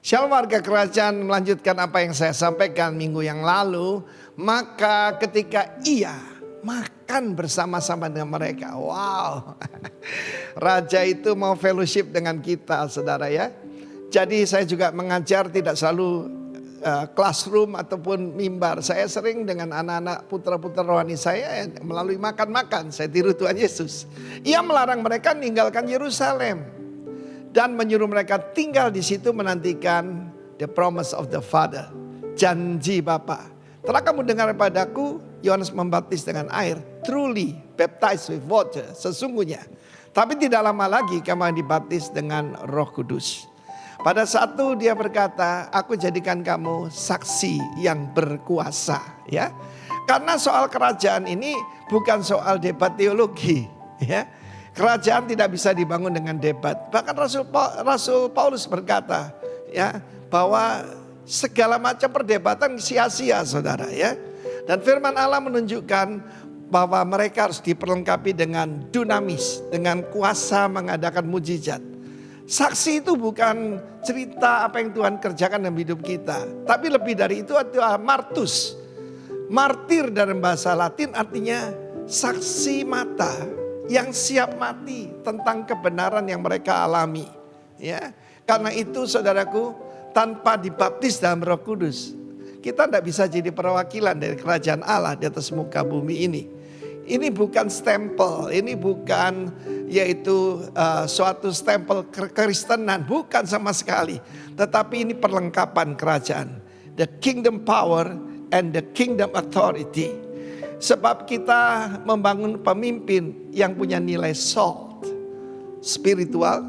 Shalom warga kerajaan, melanjutkan apa yang saya sampaikan minggu yang lalu. Maka ketika ia makan bersama-sama dengan mereka. Wow. Raja itu mau fellowship dengan kita, saudara ya. Jadi saya juga mengajar tidak selalu classroom ataupun mimbar. Saya sering dengan anak-anak putra-putra rohani saya melalui makan-makan. Saya tiru Tuhan Yesus. Ia melarang mereka meninggalkan Yerusalem dan menyuruh mereka tinggal di situ menantikan the promise of the Father, janji Bapa. Telah kamu dengar padaku, Yohanes membaptis dengan air, truly baptized with water, sesungguhnya. Tapi tidak lama lagi kamu akan dibaptis dengan Roh Kudus. Pada saat itu dia berkata, aku jadikan kamu saksi yang berkuasa, ya. Karena soal kerajaan ini bukan soal debat teologi, ya. Kerajaan tidak bisa dibangun dengan debat. Bahkan Rasul Paulus berkata, ya, bahwa segala macam perdebatan sia-sia, saudara, ya. Dan firman Allah menunjukkan bahwa mereka harus diperlengkapi dengan dunamis, dengan kuasa mengadakan mujizat. Saksi itu bukan cerita apa yang Tuhan kerjakan dalam hidup kita, tapi lebih dari itu adalah martus. Martir dalam bahasa Latin artinya saksi mata yang siap mati tentang kebenaran yang mereka alami, ya. Karena itu saudaraku, tanpa dibaptis dalam Roh Kudus, kita tidak bisa jadi perwakilan dari kerajaan Allah di atas muka bumi ini. Ini bukan stempel, ini bukan yaitu suatu stempel kekristenan, bukan sama sekali. Tetapi ini perlengkapan kerajaan, the kingdom power and the kingdom authority. Sebab kita membangun pemimpin yang punya nilai salt, spiritual,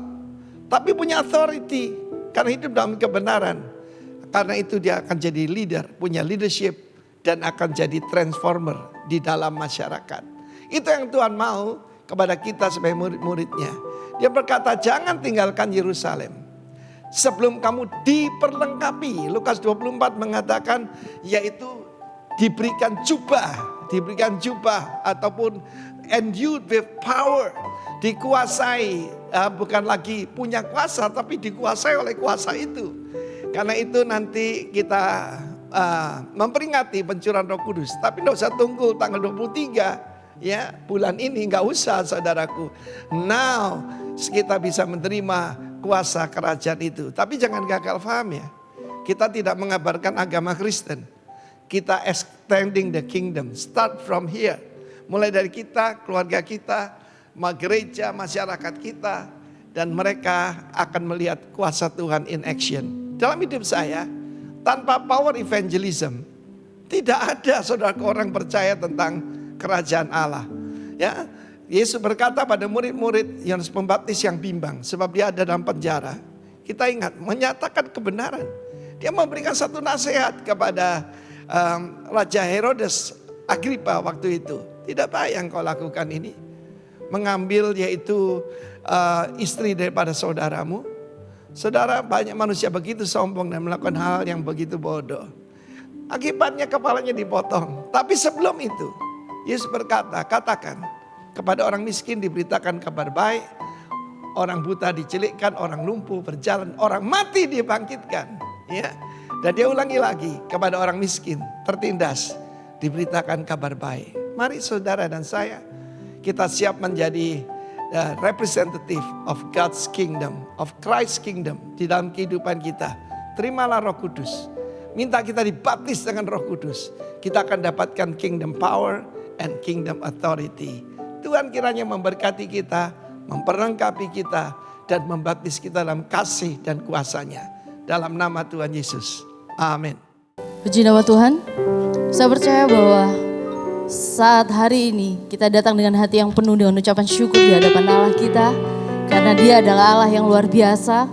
tapi punya authority karena hidup dalam kebenaran. Karena itu dia akan jadi leader, punya leadership, dan akan jadi transformer di dalam masyarakat. Itu yang Tuhan mau kepada kita sebagai murid-muridnya. Dia berkata, jangan tinggalkan Yerusalem sebelum kamu diperlengkapi. Lukas 24 mengatakan, yaitu diberikan jubah ataupun endued with power, dikuasai, bukan lagi punya kuasa tapi dikuasai oleh kuasa itu. Karena itu nanti kita memperingati pencurahan Roh Kudus, tapi tidak usah tunggu tanggal 23 ya, bulan ini nggak usah, saudaraku. Now kita bisa menerima kuasa kerajaan itu. Tapi jangan gagal paham ya, kita tidak mengabarkan agama Kristen. Kita extending the kingdom, start from here. Mulai dari kita, keluarga kita, gereja, masyarakat kita. Dan mereka akan melihat kuasa Tuhan in action. Dalam hidup saya, tanpa power evangelism, tidak ada saudara orang percaya tentang kerajaan Allah. Ya, Yesus berkata pada murid-murid Yohanes Pembaptis yang bimbang, sebab dia ada dalam penjara. Kita ingat, menyatakan kebenaran. Dia memberikan satu nasihat kepada Raja Herodes Agripa waktu itu. Tidak baik yang kau lakukan ini, mengambil yaitu istri daripada saudaramu. Saudara, banyak manusia begitu sombong dan melakukan hal yang begitu bodoh. Akibatnya kepalanya dipotong. Tapi sebelum itu Yesus berkata, katakan kepada orang miskin diberitakan kabar baik, orang buta dicelikkan, orang lumpuh berjalan, orang mati dibangkitkan, ya. Dan dia ulangi lagi, kepada orang miskin tertindas diberitakan kabar baik. Mari saudara dan saya, kita siap menjadi representative of God's kingdom, of Christ's kingdom di dalam kehidupan kita. Terimalah Roh Kudus. Minta kita dibaptis dengan Roh Kudus. Kita akan dapatkan kingdom power and kingdom authority. Tuhan kiranya memberkati kita, memperlengkapi kita, dan membaptis kita dalam kasih dan kuasa-Nya. Dalam nama Tuhan Yesus. Amin. Puji nama Tuhan. Saya percaya bahwa saat hari ini kita datang dengan hati yang penuh dengan ucapan syukur di hadapan Allah kita. Karena Dia adalah Allah yang luar biasa.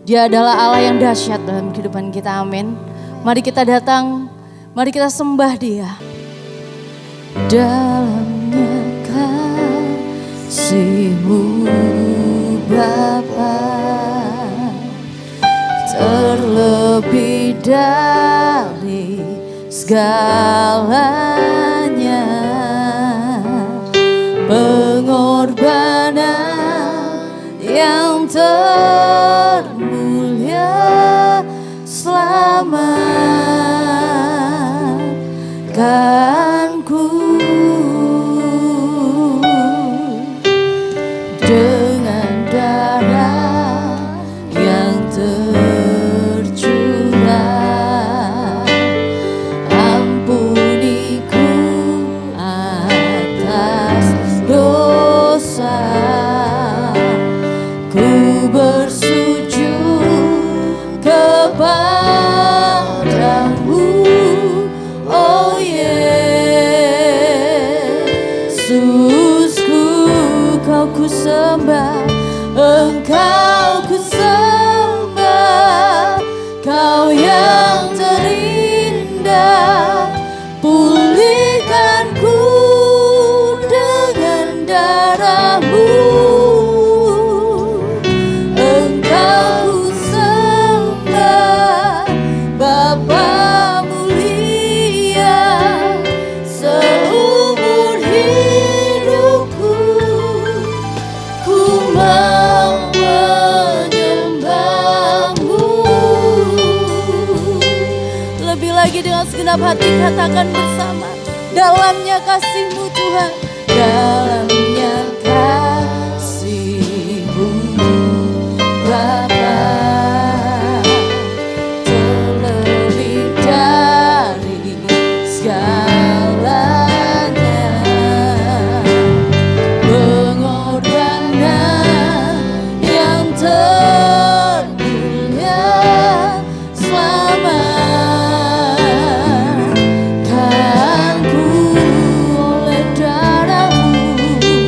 Dia adalah Allah yang dahsyat dalam kehidupan kita. Amin. Mari kita datang, mari kita sembah Dia. Dalamnya kasih-Mu Bapa, terlebih dari segalanya, pengorbanan yang termulia Kan ku dengan darah yang tercurah, ampuniku atas dosa. Ku bersujud kepadamu, oh Yesusku. Kau ku sembah, Engkau ku sembah, Kau yang terindah. Pulihkan ku dengan darah-Mu, Engkau ku sembah, Bapa mulia. Seumur hidupku ku mau menyembah-Mu. Lebih lagi dengan segenap hati katakan bersama, dalamnya kasih-Mu Tuhan, dalamnya kasih-Mu Bapa, terlebih dari segalanya. Pengorbanan yang termulia selamatkan ku oleh darah-Mu.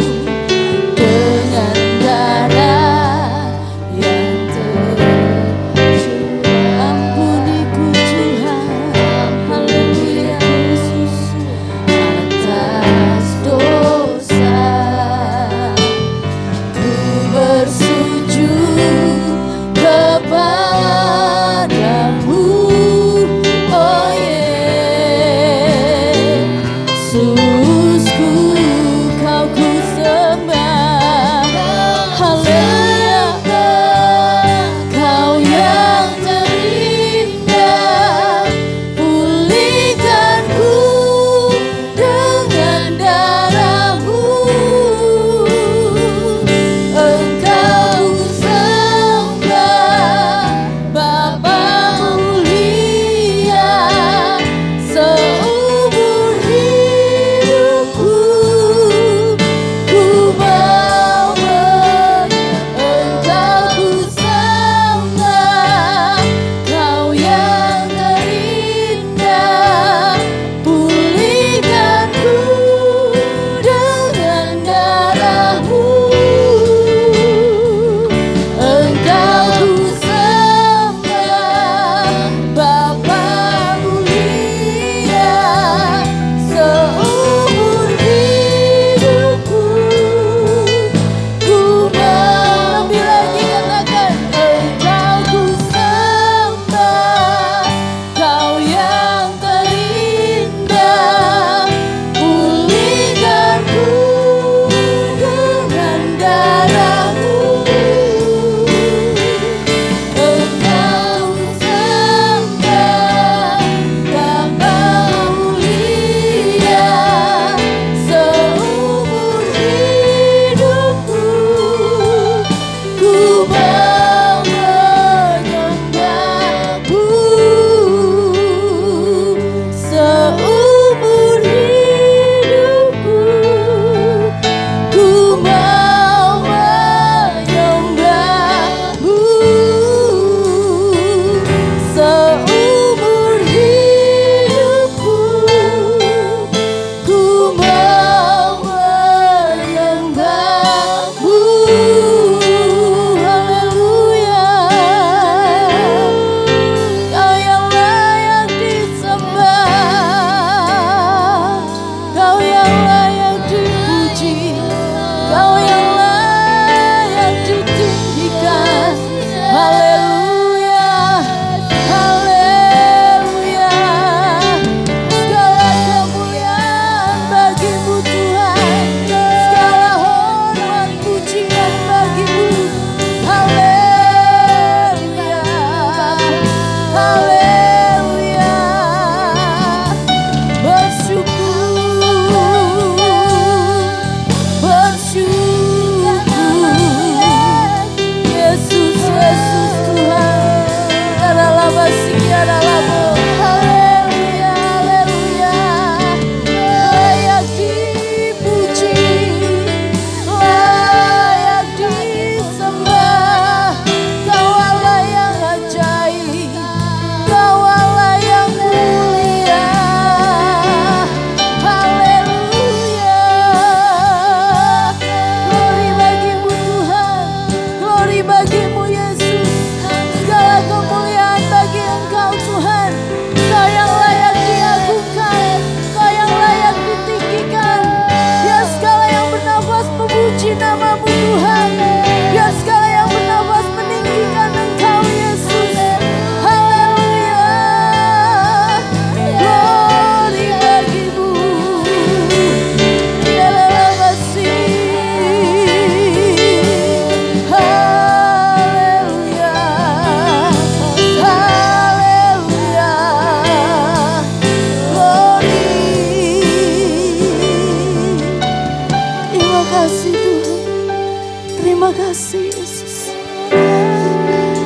kasih Yesus.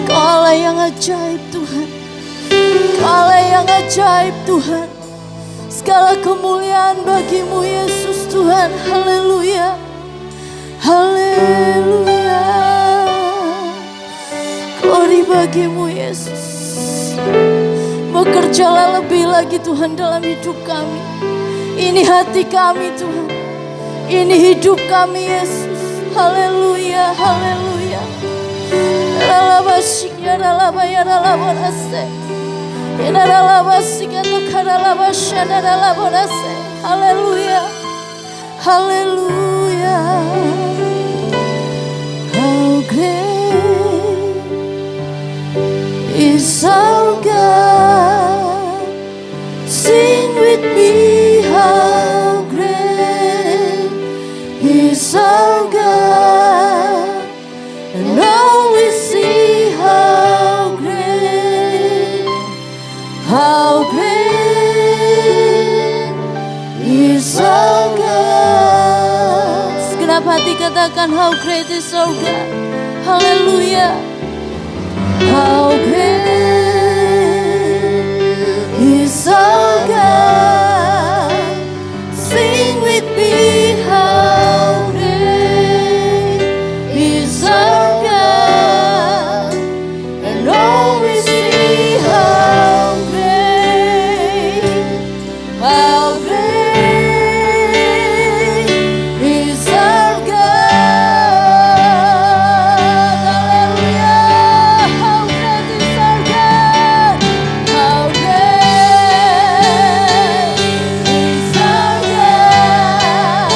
Kau Allah yang ajaib Tuhan. Kau Allah yang ajaib Tuhan. Segala kemuliaan bagimu Yesus Tuhan. Haleluya. Haleluya. Glory bagimu Yesus. Bekerjalah lebih lagi Tuhan dalam hidup kami. Ini hati kami Tuhan. Ini hidup kami Yesus. Haleluya, haleluya. Ralabasik ya ralabaya ralaborase. Ya ralabasik ya tukaralabasya ralaborase. Haleluya. Haleluya. How great is our God. Sing with me, how great is our God. And now we see how great is our God. Segenap hati katakan how great is our God. Haleluya. How great is our God. Sing with me, how great is our God. And all we see how great is our God. Hallelujah. How great is our God. How great is our God.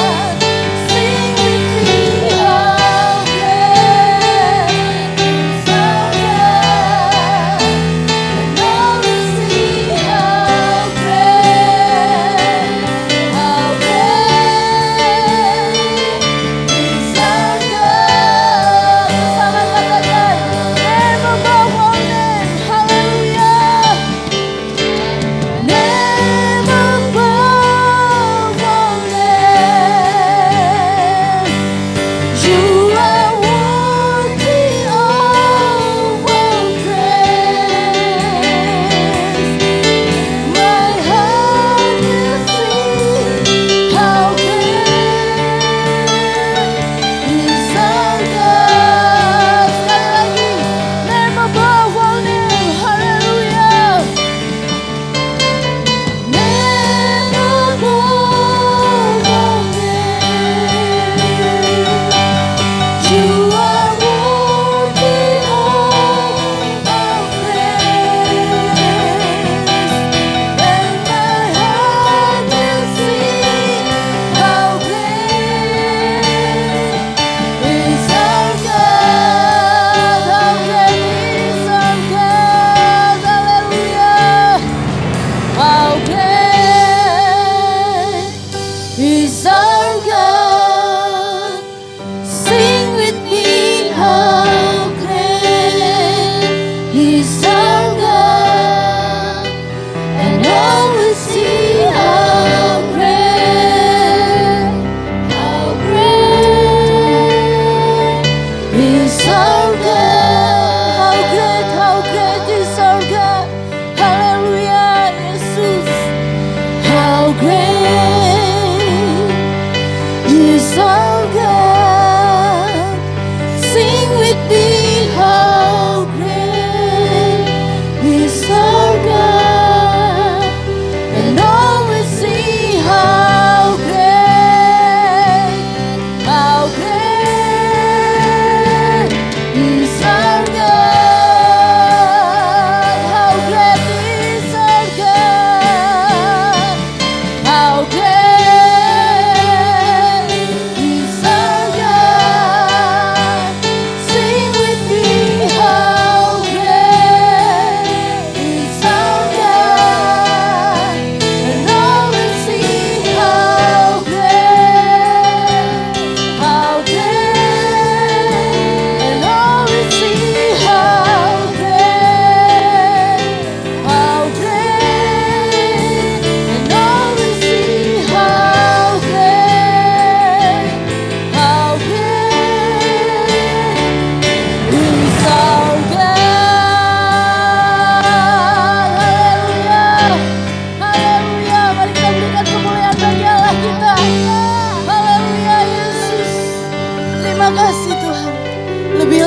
Sing with me, how great is our God. And all we see how great is our God. Bersama katakan, name above all name. Hallelujah. Name above all name. You are worthy of all praise. My heart will sing, how great is our God. Sekali lagi, name above all name. Hallelujah. Name above all name. You are worthy of all praise. And my heart will sing, how great is our God. How great is our God. Hallelujah. How great is our God. Sing with me, how great is our God. And all we see how great is our God. How great is our God. Hallelujah, Jesus. How great is our God. Sing with me, how great is our God. And all we see how great is our God. How great is our God. How great is our God. Sing with me,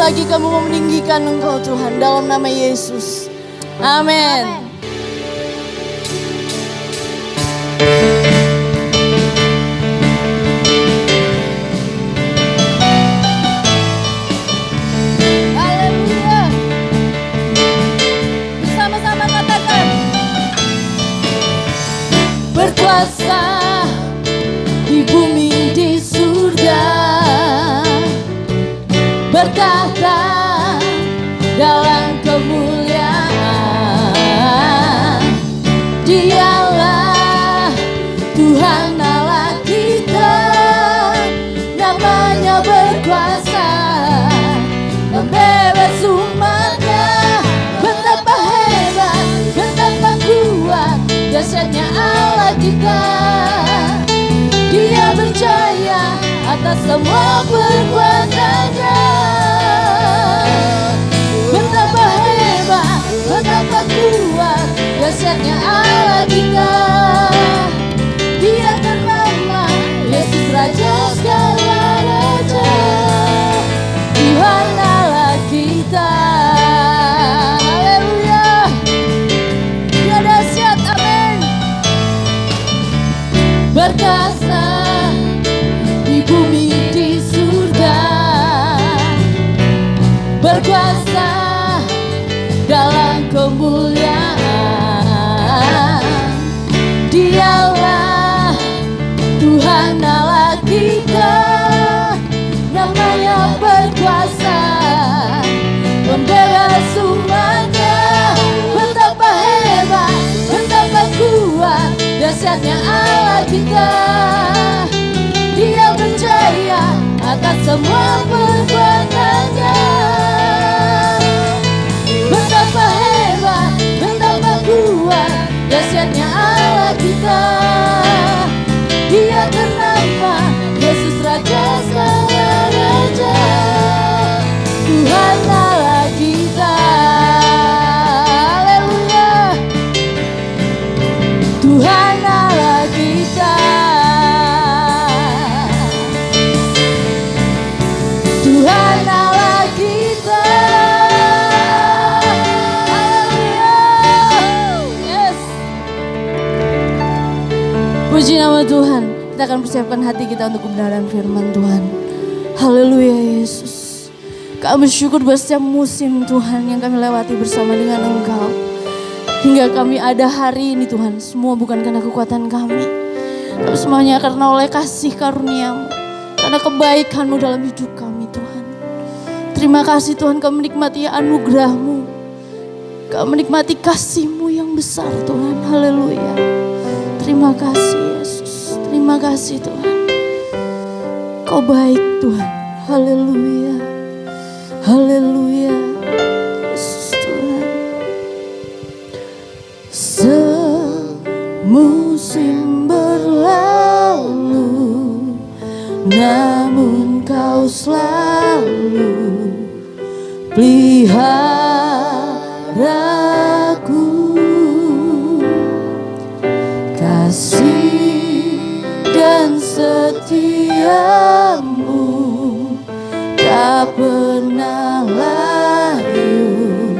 lagi kami mau meninggikan Engkau Tuhan dalam nama Yesus. Amin. Haleluya. Bersama-sama katakan. Berkuasa di bumi di surga, bertahta dalam kemuliaan. Dialah Tuhan Allah kita, namanya berkuasa membebas umatnya. Betapa hebat, betapa kuat, dahsyatnya Allah kita. Dia berjaya atas semua perbuatannya. Betapa hebat, betapa kuat, dahsyatnya Allah kita. Dia ternama Yesus Raja segala raja, Tuhan Allah kita. Haleluya. Dia dahsyat, amin. Berkuasa di bumi di surga, berkuasa dalam kemuliaan. Dialah Tuhan Allah kita, namanya berkuasa membebas umatnya. Betapa hebat, betapa kuat, dahsyatnya Allah kita. Dia berjaya atas semua perbuatannya. Betapa hebat, betapa kuat, dahsyatnya Allah kita. Dia ternama Yesus Raja segala raja, Tuhan Allah kita. Haleluya. Tuhan Allah kita. Tuhan Allah kita. Haleluya. Yes. Puji nama Tuhan. Kita akan persiapkan hati kita untuk kebenaran firman Tuhan. Haleluya Yesus. Kami bersyukur buat setiap musim Tuhan yang kami lewati bersama dengan Engkau. Hingga kami ada hari ini Tuhan, semua bukan karena kekuatan kami, tapi semuanya karena oleh kasih karunia-Mu, karena kebaikan-Mu dalam hidup kami Tuhan. Terima kasih Tuhan, kami menikmati anugerah-Mu, kami menikmati kasih-Mu yang besar Tuhan. Haleluya. Terima kasih Yesus, terima kasih Tuhan. Kau baik Tuhan. Haleluya. Haleluya. Yesus Tuhan. Semusim berlalu, namun Kau selalu peliharaku. Kasih dan setiamu tak pernah layu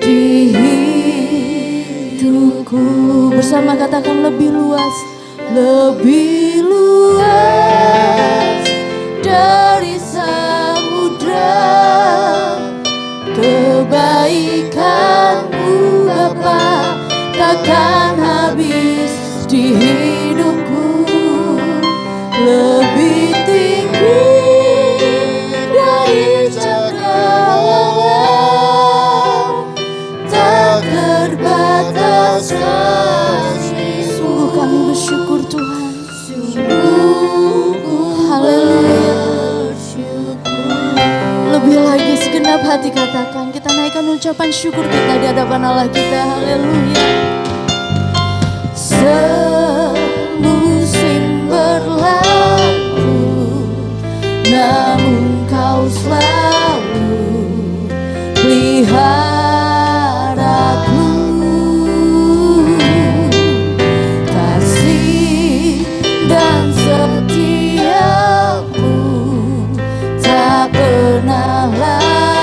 di hidupku. Bersama katakan lebih luas, lebih luas dari samudra. Kebaikan-Mu Bapa takkan habis di hidupku. Lebih tinggi dari cakrawala, tak terbatas kasih. Sungguh kami bersyukur Tuhan. Haleluya. Lebih lagi segenap hati katakan, kita naikkan ucapan syukur kita di hadapan Allah kita. Haleluya. Semusim berlalu, namun Kau selalu peliharaku. Kasih dan setia-Mu tak pernah lalu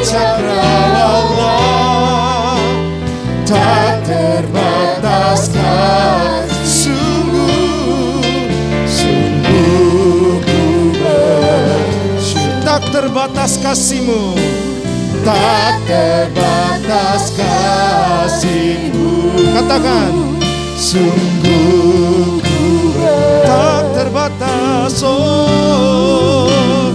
cakrawala, tak terbataskan. Sungguh ku bersyukur. Tak terbatas kasih-Mu, tak terbatas kasih-Mu. Katakan, sungguh ku tak terbatas, oh,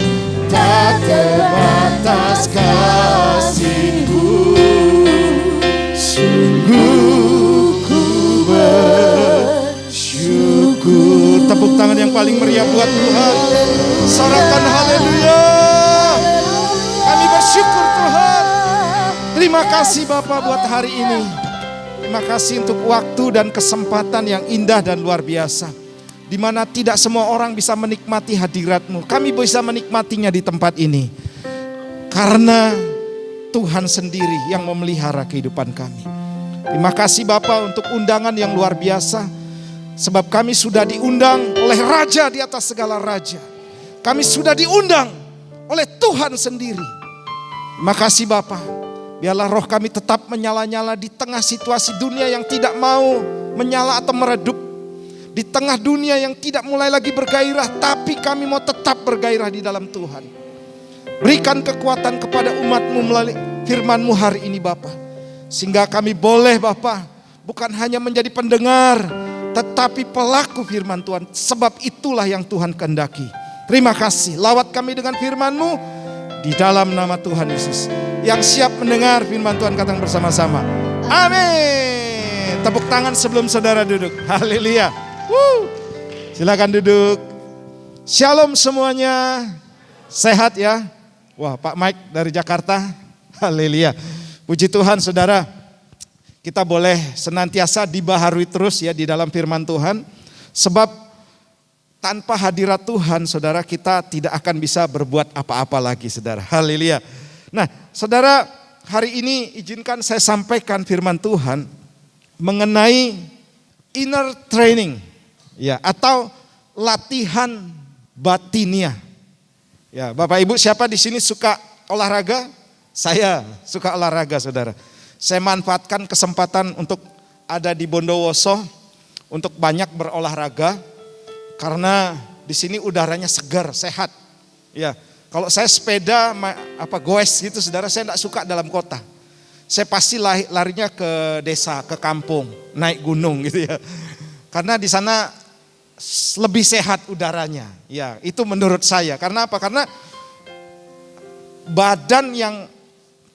tak terbatas kasih-Mu. Sungguh ku bersyukur. Tepuk tangan yang paling meriah buat Tuhan. Sorakan haleluya. Kami bersyukur Tuhan. Terima kasih Bapa buat hari ini. Terima kasih untuk waktu dan kesempatan yang indah dan luar biasa. Di mana tidak semua orang bisa menikmati hadirat-Mu. Kami bisa menikmatinya di tempat ini. Karena Tuhan sendiri yang memelihara kehidupan kami. Terima kasih Bapa untuk undangan yang luar biasa. Sebab kami sudah diundang oleh Raja di atas segala raja. Kami sudah diundang oleh Tuhan sendiri. Terima kasih Bapa. Biarlah roh kami tetap menyala-nyala di tengah situasi dunia yang tidak mau menyala atau meredup. Di tengah dunia yang tidak mulai lagi bergairah, tapi kami mau tetap bergairah di dalam Tuhan. Berikan kekuatan kepada umat-Mu melalui firman-Mu hari ini Bapa. Sehingga kami boleh Bapa, bukan hanya menjadi pendengar, tetapi pelaku firman Tuhan. Sebab itulah yang Tuhan kehendaki. Terima kasih, lawat kami dengan firman-Mu di dalam nama Tuhan Yesus. Yang siap mendengar firman Tuhan katakan bersama-sama, amin. Tepuk tangan sebelum saudara duduk. Haleluya. Silakan duduk. Shalom semuanya. Sehat ya? Wah, Pak Mike dari Jakarta. Haleluya. Puji Tuhan saudara. Kita boleh senantiasa dibaharui terus ya di dalam firman Tuhan. Sebab tanpa hadirat Tuhan saudara, kita tidak akan bisa berbuat apa-apa lagi saudara. Haleluya. Nah saudara, hari ini izinkan saya sampaikan firman Tuhan mengenai inner training ya, atau latihan batiniah. Ya, Bapak Ibu siapa di sini suka olahraga? Saya suka olahraga saudara. Saya manfaatkan kesempatan untuk ada di Bondowoso untuk banyak berolahraga karena di sini udaranya segar, sehat. Ya, kalau saya sepeda goes gitu saudara, saya tidak suka dalam kota. Saya pasti larinya ke desa, ke kampung, naik gunung gitu ya. Karena di sana lebih sehat udaranya. Ya, itu menurut saya. Karena apa? Karena badan yang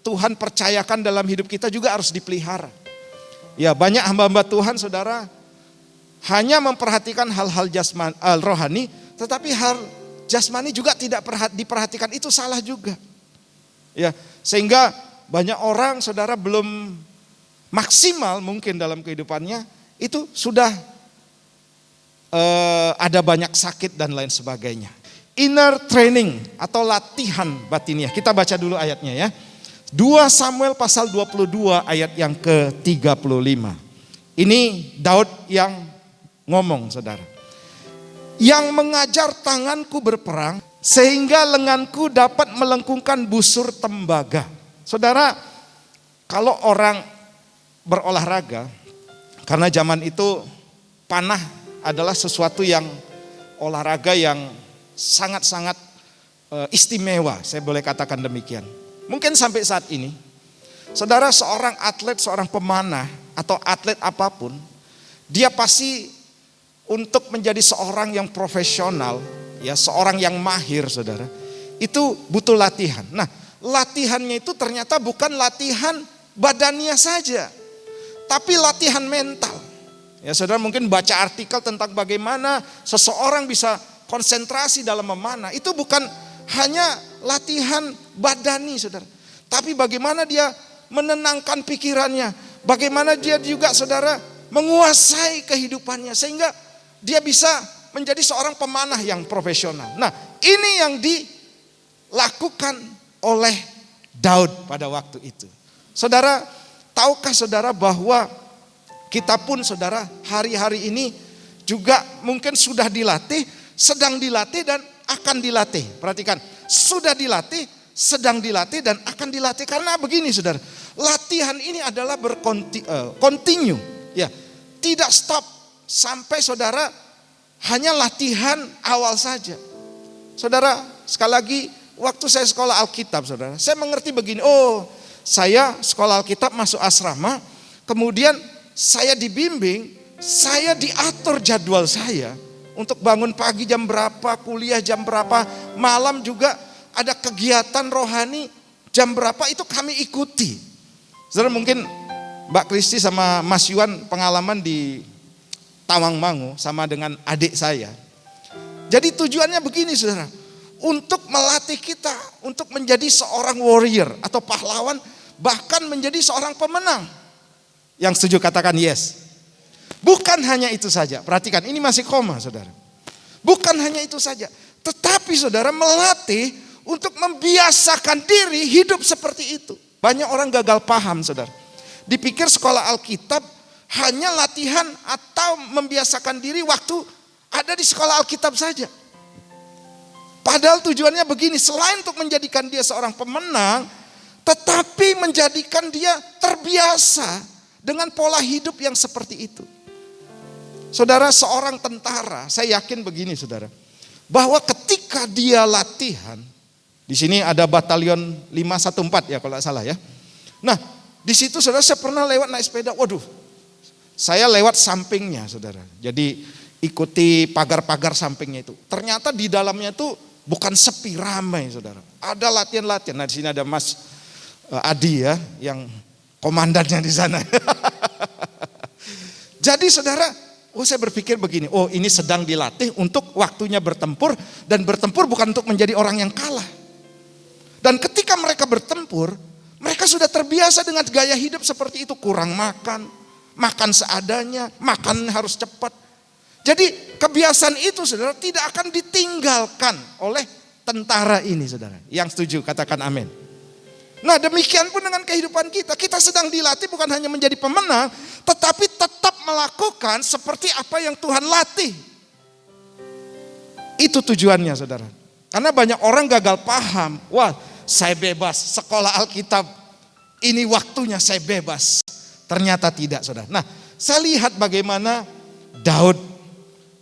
Tuhan percayakan dalam hidup kita juga harus dipelihara. Ya, banyak hamba-hamba Tuhan saudara hanya memperhatikan hal-hal jasmani, rohani, tetapi hal jasmani juga tidak diperhatikan, itu salah juga. Ya, sehingga banyak orang saudara belum maksimal mungkin dalam kehidupannya, itu sudah ada banyak sakit dan lain sebagainya. Inner training atau latihan batiniah. Kita baca dulu ayatnya ya. 2 Samuel pasal 22 ayat yang ke-35. Ini Daud yang ngomong saudara. Yang mengajar tanganku berperang sehingga lenganku dapat melengkungkan busur tembaga. Saudara, kalau orang berolahraga, karena zaman itu panah adalah sesuatu yang olahraga yang sangat-sangat istimewa, saya boleh katakan demikian. Mungkin sampai saat ini, saudara seorang atlet, seorang pemanah atau atlet apapun, dia pasti untuk menjadi seorang yang profesional, ya seorang yang mahir saudara, itu butuh latihan. Nah, latihannya itu ternyata bukan latihan badannya saja, tapi latihan mental. Ya saudara mungkin baca artikel tentang bagaimana seseorang bisa konsentrasi dalam memanah. Itu bukan hanya latihan badani saudara, tapi bagaimana dia menenangkan pikirannya, bagaimana dia juga saudara menguasai kehidupannya sehingga dia bisa menjadi seorang pemanah yang profesional. Nah, ini yang dilakukan oleh Daud pada waktu itu. Saudara, tahukah saudara bahwa kita pun saudara hari-hari ini juga mungkin sudah dilatih, sedang dilatih dan akan dilatih. Perhatikan, sudah dilatih sedang dilatih dan akan dilatih. Karena begini saudara, latihan ini adalah continue, ya, tidak stop sampai saudara hanya latihan awal saja. Saudara, sekali lagi, waktu saya sekolah Alkitab saudara, saya mengerti begini, oh saya sekolah Alkitab masuk asrama, kemudian saya dibimbing, saya diatur jadwal saya untuk bangun pagi jam berapa, kuliah jam berapa, malam juga ada kegiatan rohani jam berapa, itu kami ikuti. Saudara, mungkin Mbak Kristi sama Mas Yuan pengalaman di Tawangmangu sama dengan adik saya. Jadi tujuannya begini saudara, untuk melatih kita untuk menjadi seorang warrior atau pahlawan, bahkan menjadi seorang pemenang. Yang setuju katakan yes. Bukan hanya itu saja, perhatikan ini masih koma saudara. Bukan hanya itu saja, tetapi saudara melatih untuk membiasakan diri hidup seperti itu. Banyak orang gagal paham saudara. Dipikir sekolah Alkitab hanya latihan atau membiasakan diri waktu ada di sekolah Alkitab saja. Padahal tujuannya begini, selain untuk menjadikan dia seorang pemenang, tetapi menjadikan dia terbiasa dengan pola hidup yang seperti itu. Saudara, seorang tentara, saya yakin begini saudara, bahwa ketika dia latihan, di sini ada batalion 514 ya kalau tidak salah ya. Nah, di situ saudara saya pernah lewat naik sepeda, waduh, saya lewat sampingnya saudara. Jadi ikuti pagar-pagar sampingnya itu. Ternyata di dalamnya itu bukan sepi, ramai saudara. Ada latihan-latihan. Nah, di sini ada Mas Adi ya, yang komandannya di sana. Jadi saudara, saya berpikir begini, oh ini sedang dilatih untuk waktunya bertempur, dan bertempur bukan untuk menjadi orang yang kalah. Dan ketika mereka bertempur, mereka sudah terbiasa dengan gaya hidup seperti itu, kurang makan, makan seadanya, makan harus cepat. Jadi kebiasaan itu saudara tidak akan ditinggalkan oleh tentara ini saudara. Yang setuju katakan amin. Nah, demikian pun dengan kehidupan kita. Kita sedang dilatih bukan hanya menjadi pemenang, tetapi tetap melakukan seperti apa yang Tuhan latih. Itu tujuannya saudara. Karena banyak orang gagal paham. Wah, saya bebas, sekolah Alkitab ini waktunya saya bebas. Ternyata tidak saudara. Nah, saya lihat bagaimana Daud,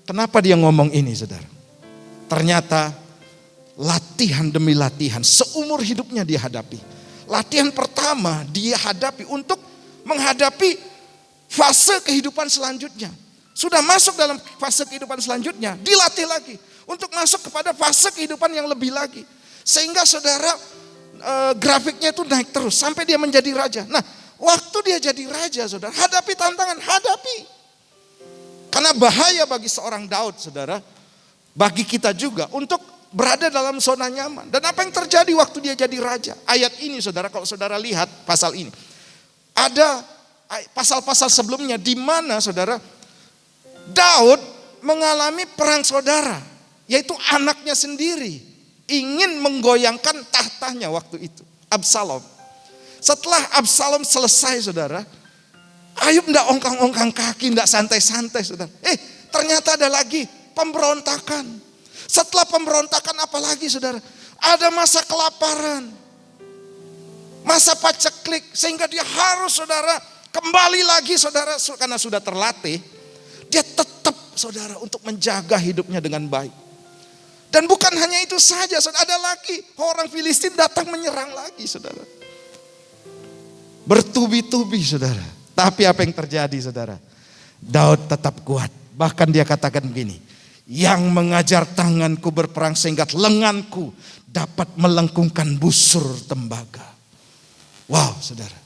kenapa dia ngomong ini saudara. Ternyata latihan demi latihan seumur hidupnya dia hadapi. Latihan pertama dia hadapi untuk menghadapi fase kehidupan selanjutnya. Sudah masuk dalam fase kehidupan selanjutnya, dilatih lagi untuk masuk kepada fase kehidupan yang lebih lagi. Sehingga saudara grafiknya itu naik terus sampai dia menjadi raja. Nah, waktu dia jadi raja saudara, hadapi tantangan, hadapi. Karena bahaya bagi seorang Daud saudara, bagi kita juga untuk berada dalam zona nyaman. Dan apa yang terjadi waktu dia jadi raja? Ayat ini saudara, kalau saudara lihat pasal ini, ada pasal-pasal sebelumnya di mana saudara, Daud mengalami perang saudara, yaitu anaknya sendiri ingin menggoyangkan tahtanya waktu itu, Absalom. Setelah Absalom selesai saudara, Ayub enggak ongkang-ongkang kaki, enggak santai-santai saudara. Ternyata ada lagi pemberontakan. Setelah pemberontakan apalagi saudara? Ada masa kelaparan, masa paceklik, sehingga dia harus saudara kembali lagi saudara, karena sudah terlatih, dia tetap saudara untuk menjaga hidupnya dengan baik. Dan bukan hanya itu saja, saudara, ada lagi orang Filistin datang menyerang lagi saudara. Bertubi-tubi saudara. Tapi apa yang terjadi saudara? Daud tetap kuat. Bahkan dia katakan begini, yang mengajar tanganku berperang sehingga lenganku dapat melengkungkan busur tembaga. Wow saudara,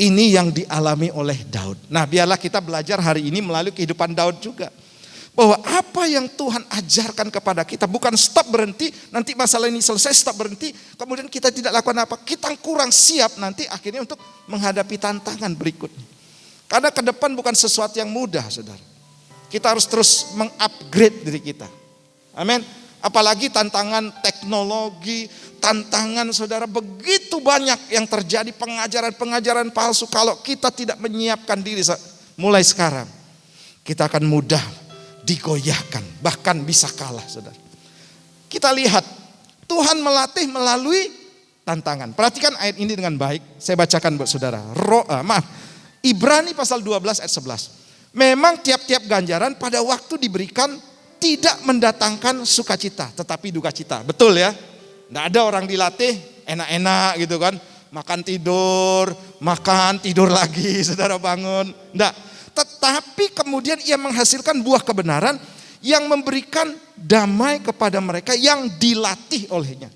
ini yang dialami oleh Daud. Nah, biarlah kita belajar hari ini melalui kehidupan Daud juga, bahwa apa yang Tuhan ajarkan kepada kita bukan stop berhenti, nanti masalah ini selesai stop berhenti, kemudian kita tidak lakukan apa, kita kurang siap nanti akhirnya untuk menghadapi tantangan berikutnya. Karena ke depan bukan sesuatu yang mudah saudara. Kita harus terus mengupgrade diri kita. Amin. Apalagi tantangan teknologi, tantangan saudara begitu banyak yang terjadi, pengajaran-pengajaran palsu. Kalau kita tidak menyiapkan diri mulai sekarang, kita akan mudah digoyahkan, bahkan bisa kalah saudara. Kita lihat Tuhan melatih melalui tantangan. Perhatikan ayat ini dengan baik. Saya bacakan buat saudara. Ibrani pasal 12 ayat 11. Memang tiap-tiap ganjaran pada waktu diberikan tidak mendatangkan sukacita, tetapi duka cita. Betul ya? Tidak ada orang dilatih enak-enak gitu kan. Makan tidur lagi, saudara bangun. Tidak. Tetapi kemudian ia menghasilkan buah kebenaran yang memberikan damai kepada mereka yang dilatih olehnya.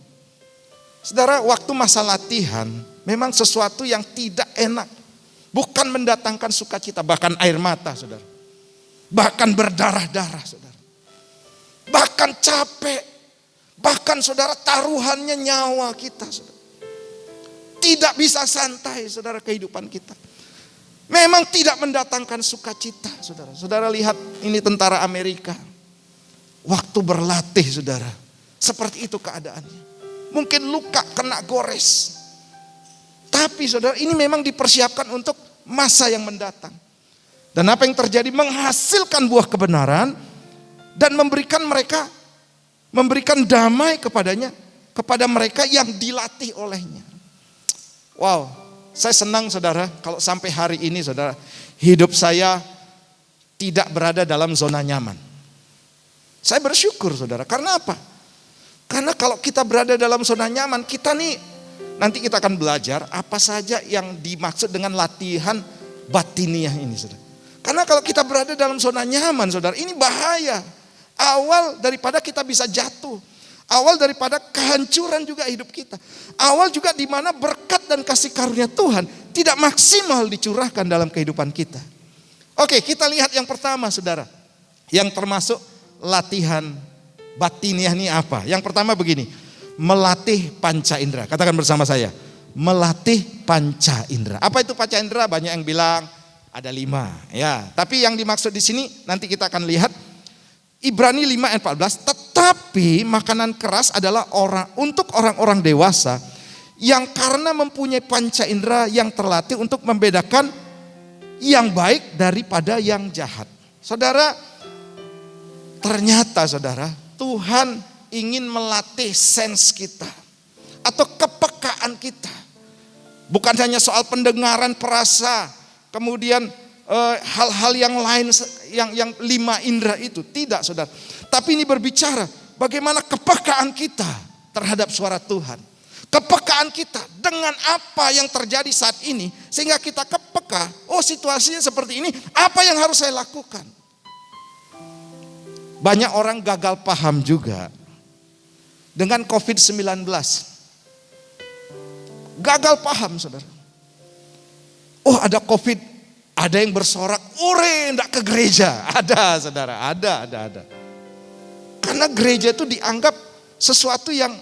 Saudara, waktu masa latihan memang sesuatu yang tidak enak. Bukan mendatangkan sukacita, bahkan air mata, saudara. Bahkan berdarah-darah, saudara. Bahkan capek. Bahkan saudara, taruhannya nyawa kita, saudara. Tidak bisa santai, saudara, kehidupan kita. Memang tidak mendatangkan sukacita, saudara. Saudara lihat ini tentara Amerika. Waktu berlatih, saudara. Seperti itu keadaannya. Mungkin luka, kena gores. Tapi saudara, ini memang dipersiapkan untuk masa yang mendatang. Dan apa yang terjadi? Menghasilkan buah kebenaran dan memberikan damai kepada mereka yang dilatih olehnya. Wow, saya senang saudara kalau sampai hari ini saudara, hidup saya tidak berada dalam zona nyaman. Saya bersyukur saudara, karena apa? Karena kalau kita berada dalam zona nyaman, kita nih nanti kita akan belajar apa saja yang dimaksud dengan latihan batiniah ini, saudara. Karena kalau kita berada dalam zona nyaman, saudara, ini bahaya. Awal daripada kita bisa jatuh. Awal daripada kehancuran juga hidup kita. Awal juga di mana berkat dan kasih karunia Tuhan tidak maksimal dicurahkan dalam kehidupan kita. Oke, kita lihat yang pertama, saudara. Yang termasuk latihan batiniah ini apa? Yang pertama begini. Melatih panca indera. Katakan bersama saya. Melatih panca indera. Apa itu panca indera? Banyak yang bilang ada 5. Ya, tapi yang dimaksud di sini nanti kita akan lihat. Ibrani 5 ayat 14. Tetapi makanan keras adalah untuk orang-orang dewasa yang karena mempunyai panca indera yang terlatih untuk membedakan yang baik daripada yang jahat. Saudara, ternyata saudara, Tuhan ingin melatih sense kita atau kepekaan kita. Bukan hanya soal pendengaran, perasa, kemudian hal-hal yang lain yang 5 indera itu. Tidak, saudara. Tapi ini berbicara bagaimana kepekaan kita terhadap suara Tuhan. Kepekaan kita dengan apa yang terjadi saat ini sehingga kita kepeka, oh situasinya seperti ini, apa yang harus saya lakukan? Banyak orang gagal paham juga dengan COVID-19. Gagal paham, saudara. Oh, ada COVID, ada yang bersorak, enggak ke gereja. Ada, saudara, ada. Karena gereja itu dianggap sesuatu yang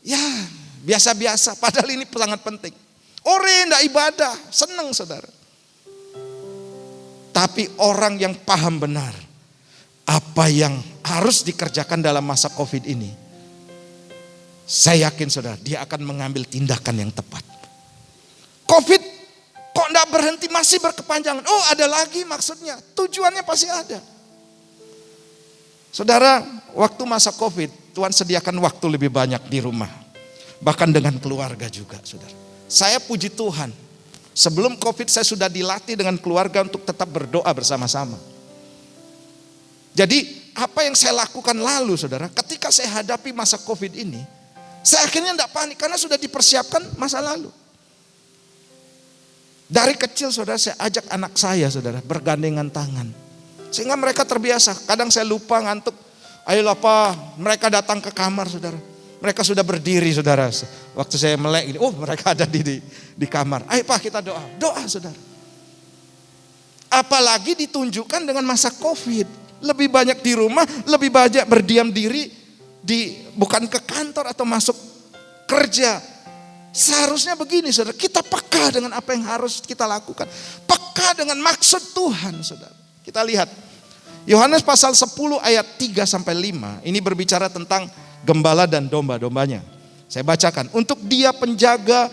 ya biasa-biasa, padahal ini sangat penting. Enggak ibadah, senang, saudara. Tapi orang yang paham benar apa yang harus dikerjakan dalam masa COVID ini, saya yakin saudara, dia akan mengambil tindakan yang tepat. COVID kok enggak berhenti, masih berkepanjangan. Oh, ada lagi maksudnya, tujuannya pasti ada. Saudara, waktu masa COVID, Tuhan sediakan waktu lebih banyak di rumah. Bahkan dengan keluarga juga, saudara. Saya puji Tuhan, sebelum COVID saya sudah dilatih dengan keluarga untuk tetap berdoa bersama-sama. Jadi apa yang saya lakukan lalu, saudara, ketika saya hadapi masa COVID ini, saya akhirnya tidak panik karena sudah dipersiapkan masa lalu. Dari kecil, saudara, saya ajak anak saya, saudara, bergandengan tangan. Sehingga mereka terbiasa. Kadang saya lupa ngantuk. Ayolah Pak, mereka datang ke kamar, saudara. Mereka sudah berdiri, saudara. Waktu saya melek gini, oh mereka ada di kamar. Ayo Pak, kita doa. Doa, saudara. Apalagi ditunjukkan dengan masa COVID. Lebih banyak di rumah, lebih banyak berdiam diri, bukan ke kantor atau masuk kerja. Seharusnya begini, saudara, kita peka dengan apa yang harus kita lakukan. Peka dengan maksud Tuhan, saudara. Kita lihat, Yohanes pasal 10 ayat 3-5, ini berbicara tentang gembala dan domba-dombanya. Saya bacakan, untuk dia penjaga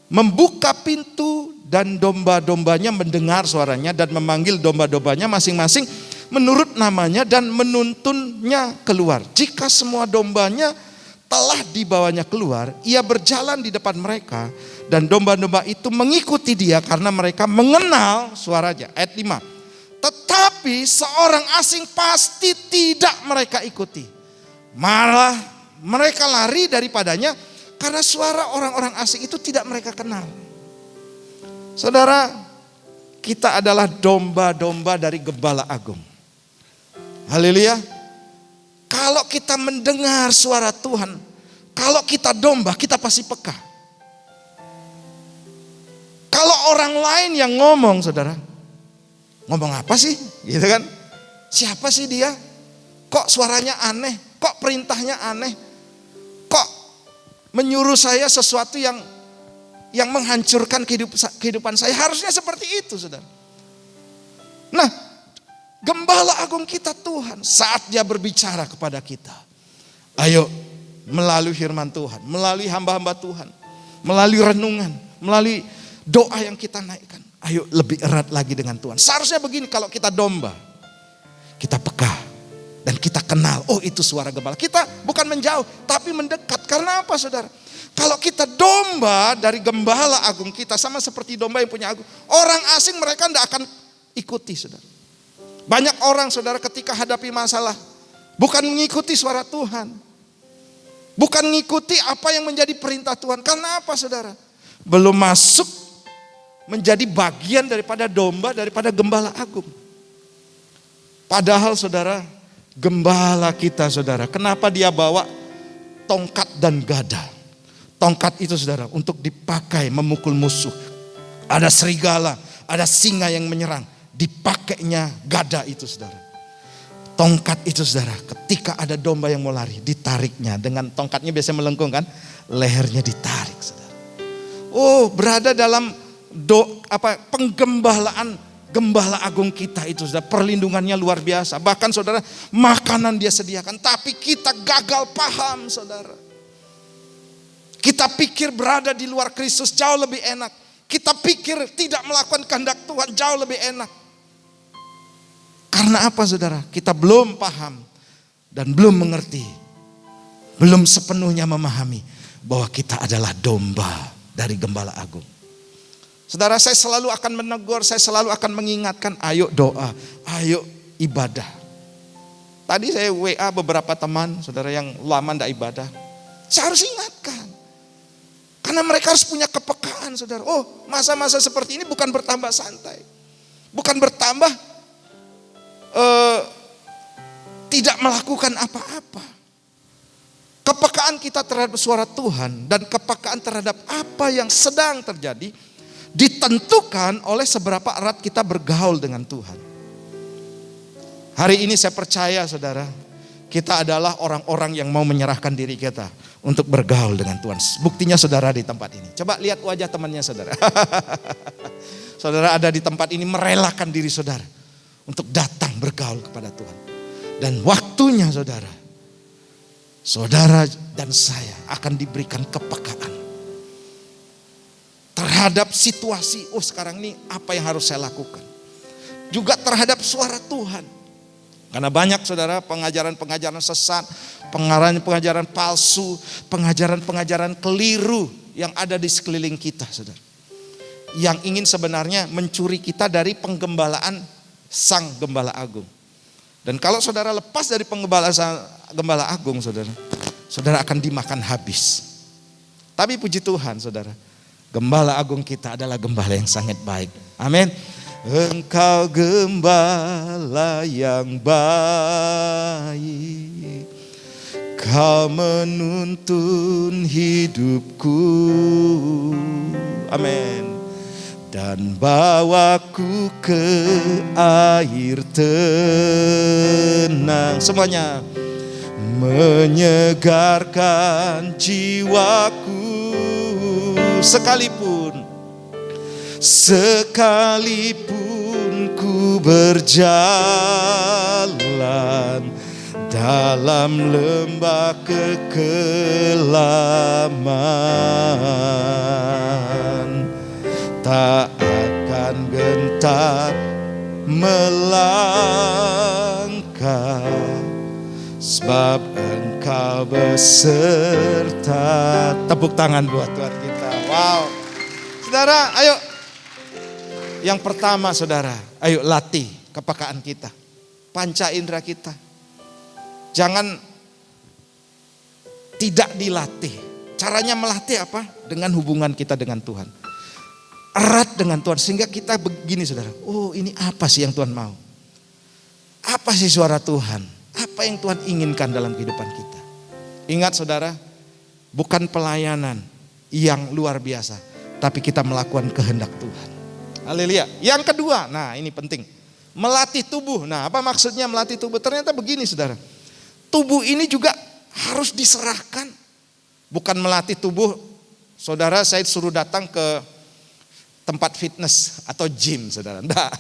membuka pintu dan domba-dombanya mendengar suaranya dan memanggil domba-dombanya masing-masing menurut namanya dan menuntunnya keluar. Jika semua dombanya telah dibawanya keluar, ia berjalan di depan mereka dan domba-domba itu mengikuti dia karena mereka mengenal suaranya. Ayat 5. Tetapi seorang asing pasti tidak mereka ikuti. Malah mereka lari daripadanya karena suara orang-orang asing itu tidak mereka kenal. Saudara, kita adalah domba-domba dari Gembala Agung. Haleluya. Kalau kita mendengar suara Tuhan, kalau kita domba, kita pasti peka. Kalau orang lain yang ngomong, saudara, ngomong apa sih? Gitu kan? Siapa sih dia? Kok suaranya aneh? Kok perintahnya aneh? Kok menyuruh saya sesuatu yang menghancurkan kehidupan saya? Harusnya seperti itu, saudara. Nah, Gembala Agung kita Tuhan, saat dia berbicara kepada kita, ayo melalui firman Tuhan, melalui hamba-hamba Tuhan, melalui renungan, melalui doa yang kita naikkan, ayo lebih erat lagi dengan Tuhan. Seharusnya begini, kalau kita domba, kita peka dan kita kenal, oh itu suara gembala. Kita bukan menjauh tapi mendekat. Karena apa, saudara? Kalau kita domba dari Gembala Agung kita, sama seperti domba yang punya agung, orang asing mereka tidak akan ikuti, saudara. Banyak orang, saudara, ketika hadapi masalah, bukan mengikuti suara Tuhan, bukan mengikuti apa yang menjadi perintah Tuhan. Karena apa, saudara? Belum masuk menjadi bagian daripada domba, daripada Gembala Agung. Padahal, saudara, gembala kita, saudara, kenapa dia bawa tongkat dan gada? Tongkat itu, saudara, untuk dipakai memukul musuh. Ada serigala, ada singa yang menyerang. Dipakainya gada itu, saudara. Tongkat itu, saudara, ketika ada domba yang mau lari, ditariknya. Dengan tongkatnya biasanya melengkung kan, lehernya ditarik, saudara. Oh, berada dalam penggembalaan Gembala Agung kita itu, saudara. Perlindungannya luar biasa. Bahkan, saudara, makanan dia sediakan. Tapi kita gagal paham, saudara. Kita pikir berada di luar Kristus jauh lebih enak. Kita pikir tidak melakukan kehendak Tuhan jauh lebih enak. Karena apa, saudara? Kita belum paham dan belum mengerti. Belum sepenuhnya memahami bahwa kita adalah domba dari Gembala Agung. Saudara, saya selalu akan menegur, saya selalu akan mengingatkan, ayo doa, ayo ibadah. Tadi saya WA beberapa teman, saudara, yang lama tidak ibadah. Saya harus ingatkan. Karena mereka harus punya kepekaan, saudara. Oh, masa-masa seperti ini bukan bertambah santai. Bukan bertambah tidak melakukan apa-apa. Kepekaan kita terhadap suara Tuhan dan kepekaan terhadap apa yang sedang terjadi ditentukan oleh seberapa erat kita bergaul dengan Tuhan. Hari ini saya percaya, saudara, kita adalah orang-orang yang mau menyerahkan diri kita untuk bergaul dengan Tuhan. Buktinya, saudara, di tempat ini. Coba lihat wajah temannya, saudara. Saudara ada di tempat ini merelakan diri saudara untuk datang bergaul kepada Tuhan. Dan waktunya, saudara, saudara dan saya akan diberikan kepekaan terhadap situasi. Oh, sekarang ini apa yang harus saya lakukan? Juga terhadap suara Tuhan. Karena banyak, saudara, pengajaran-pengajaran sesat, pengajaran palsu, pengajaran-pengajaran keliru yang ada di sekeliling kita, saudara. Yang ingin sebenarnya mencuri kita dari penggembalaan Sang Gembala Agung. Dan kalau saudara lepas dari penggembalaan Sang Gembala Agung, saudara, saudara akan dimakan habis. Tapi puji Tuhan, saudara, Gembala Agung kita adalah gembala yang sangat baik. Amin. Engkau gembala yang baik, Kau menuntun hidupku, amin, dan bawaku ke air tenang. Semuanya, menyegarkan jiwaku sekalipun ku berjalan dalam lembah kekelaman, tak akan gentar melangkah, sebab Engkau beserta. Tepuk tangan buat Tuhan kita. Wow. Saudara, ayo. Yang pertama saudara, ayo latih kepekaan kita. Panca indera kita. Jangan tidak dilatih. Caranya melatih apa? Dengan hubungan kita dengan Tuhan. Erat dengan Tuhan sehingga kita begini saudara. Oh, ini apa sih yang Tuhan mau? Apa sih suara Tuhan? Apa yang Tuhan inginkan dalam kehidupan kita? Ingat saudara, bukan pelayanan yang luar biasa, tapi kita melakukan kehendak Tuhan. Haleluya. Yang kedua, nah ini penting. Melatih tubuh. Nah, apa maksudnya melatih tubuh? Ternyata begini saudara. Tubuh ini juga harus diserahkan. Bukan melatih tubuh, saudara saya suruh datang ke tempat fitness atau gym saudara. Enggak.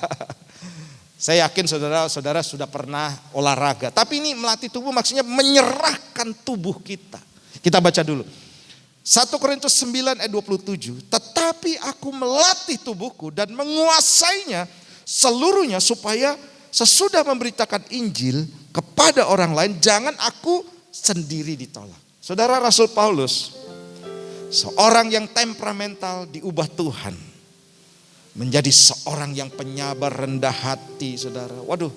Saya yakin saudara-saudara sudah pernah olahraga. Tapi ini melatih tubuh maksudnya menyerahkan tubuh kita. Kita baca dulu. 1 Korintus 9 ayat 27. Tetapi aku melatih tubuhku dan menguasainya seluruhnya supaya sesudah memberitakan Injil kepada orang lain jangan aku sendiri ditolak. Saudara Rasul Paulus, seorang yang temperamental diubah Tuhan. Menjadi seorang yang penyabar, rendah hati saudara. Waduh,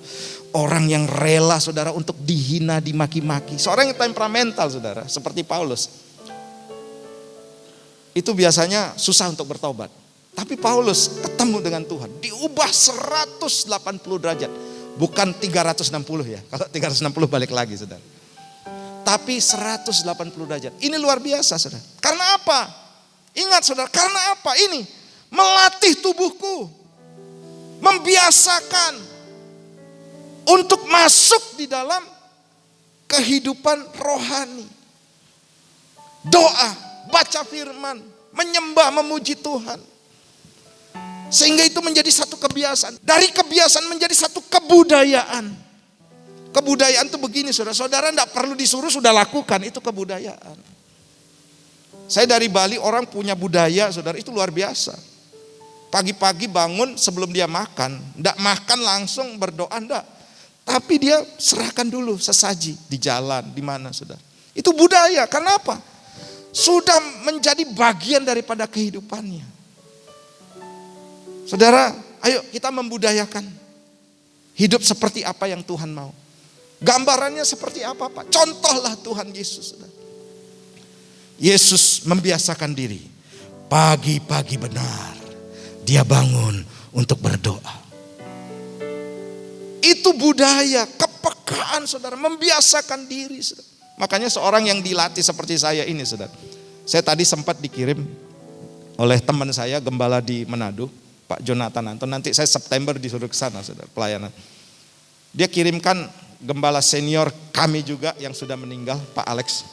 orang yang rela saudara untuk dihina, dimaki-maki. Seorang yang temperamental saudara, seperti Paulus. Itu biasanya susah untuk bertobat. Tapi Paulus ketemu dengan Tuhan, diubah 180 derajat. Bukan 360 ya, kalau 360 balik lagi saudara. Tapi 180 derajat, ini luar biasa saudara. Karena apa? Ingat saudara, karena apa ini? Melatih tubuhku, membiasakan untuk masuk di dalam kehidupan rohani. Doa, baca firman, menyembah, memuji Tuhan. Sehingga itu menjadi satu kebiasaan. Dari kebiasaan menjadi satu kebudayaan. Kebudayaan itu begini saudara-saudara, tidak perlu disuruh sudah lakukan, itu kebudayaan. Saya dari Bali, orang punya budaya saudara, itu luar biasa. Pagi-pagi bangun sebelum dia makan, enggak makan langsung berdoa, enggak. Tapi dia serahkan dulu sesaji di jalan, di mana saudara. Itu budaya, karena apa? Sudah menjadi bagian daripada kehidupannya. Saudara, ayo kita membudayakan. Hidup seperti apa yang Tuhan mau. Gambarannya seperti apa Pak? Contohlah Tuhan Yesus. Saudara. Yesus membiasakan diri. Pagi-pagi benar. Dia bangun untuk berdoa. Itu budaya, kepekaan saudara, membiasakan diri saudara. Makanya seorang yang dilatih seperti saya ini saudara. Saya tadi sempat dikirim oleh teman saya, gembala di Manado, Pak Jonathan Anton. Nanti saya September disuruh ke sana saudara, pelayanan. Dia kirimkan gembala senior kami juga yang sudah meninggal, Pak Alex.